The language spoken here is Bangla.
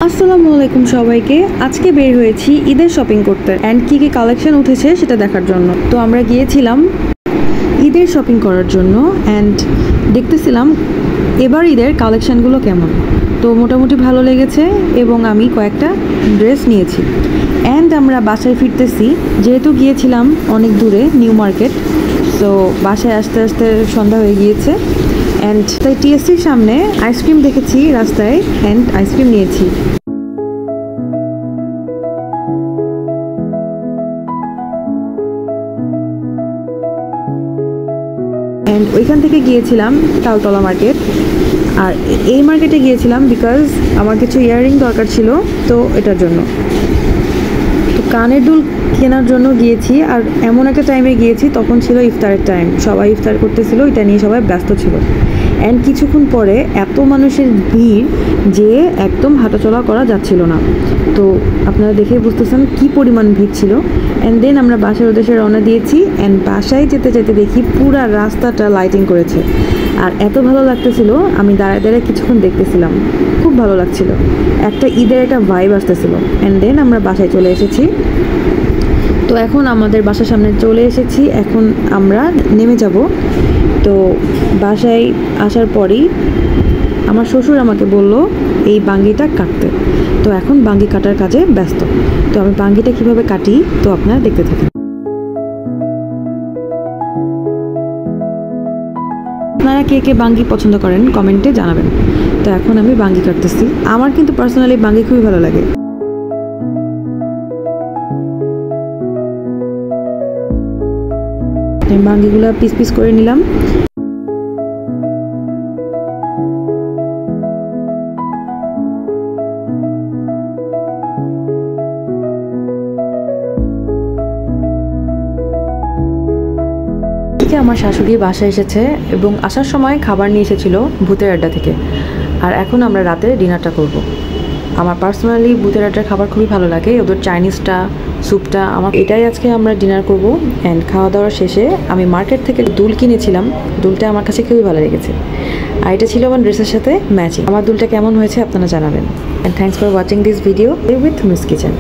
আসসালামু আলাইকুম সবাইকে। আজকে বের হয়েছি ঈদের শপিং করতে অ্যান্ড কী কী কালেকশন উঠেছে সেটা দেখার জন্য। তো আমরা গিয়েছিলাম ঈদের শপিং করার জন্য অ্যান্ড দেখতেছিলাম এবার ঈদের কালেকশানগুলো কেমন। তো মোটামুটি ভালো লেগেছে এবং আমি কয়েকটা ড্রেস নিয়েছি। অ্যান্ড আমরা বাসায় ফিরতেছি, যেহেতু গিয়েছিলাম অনেক দূরে নিউ মার্কেট, সো বাসায় আসতে আসতে সন্ধ্যা হয়ে গিয়েছে। অ্যান্ড তাই টিএসসির সামনে আইসক্রিম দেখেছি রাস্তায় অ্যান্ড আইসক্রিম নিয়েছি। অ্যান্ড ওইখান থেকে গিয়েছিলাম তালতলা মার্কেট। আর এই মার্কেটে গিয়েছিলাম বিকজ আমার কিছু ইয়াররিং দরকার ছিল, তো এটার জন্য। তো কানের দুল কেনার জন্য গিয়েছি, আর এমন একটা টাইমে গিয়েছি তখন ছিল ইফতারের টাইম, সবাই ইফতার করতেছিল, এটা নিয়ে সবাই ব্যস্ত ছিল। অ্যান্ড কিছুক্ষণ পরে এত মানুষের ভিড় যে একদম হাঁটাচলা করা যাচ্ছিল না। তো আপনারা দেখেই বুঝতেছেন কী পরিমাণ ভিড় ছিল। অ্যান্ড দেন আমরা বাসার উদ্দেশ্যে রওনা দিয়েছি। অ্যান্ড বাসায় যেতে যেতে দেখি পুরা রাস্তাটা লাইটিং করেছে, আর এত ভালো লাগতেছিল, আমি দাঁড়ায় দাঁড়ায় কিছুক্ষণ দেখতেছিলাম, খুব ভালো লাগছিল, একটা ঈদের একটা ভাইব আসতেছিল। অ্যান্ড দেন আমরা বাসায় চলে এসেছি। তো এখন আমাদের বাসার সামনে চলে এসেছি, এখন আমরা নেমে যাব। তো বাসায় আসার পরেই আমার শ্বশুর আমাকে বলল এই বাঙ্গিটা কাটতে। তো এখন বাঙ্গি কাটার কাজে ব্যস্ত। তো আমি বাঙ্গিটা কিভাবে কাটি তো আপনারা দেখতে থাকেন। আপনারা কে কে বাঙ্গি পছন্দ করেন কমেন্টে জানাবেন। তো এখন আমি বাঙ্গি কাটতেছি। আমার কিন্তু পার্সোনালি বাঙ্গি খুবই ভালো লাগে। আমি বাঙ্গিগুলো পিস পিস করে নিলাম। আমার শাশুড়ি বাসায় এসেছে এবং আসার সময় খাবার নিয়ে এসেছিল ভূতের আড্ডা থেকে। আর এখন আমরা রাতে ডিনারটা করব। আমার পার্সোনালি ভূতের আড্ডার খাবার খুবই ভালো লাগে, ওদের চাইনিজটা, স্যুপটা, আমার এটাই আজকে আমরা ডিনার করব। অ্যান্ড খাওয়া দাওয়ার শেষে আমি মার্কেট থেকে দুল কিনেছিলাম, দুলটা আমার কাছে খুবই ভালো লেগেছে, আর এটা ছিল আমার ড্রেসের সাথে ম্যাচিং। আমার দুলটা কেমন হয়েছে আপনারা জানাবেন। And thanks for watching this video with miss kitchen.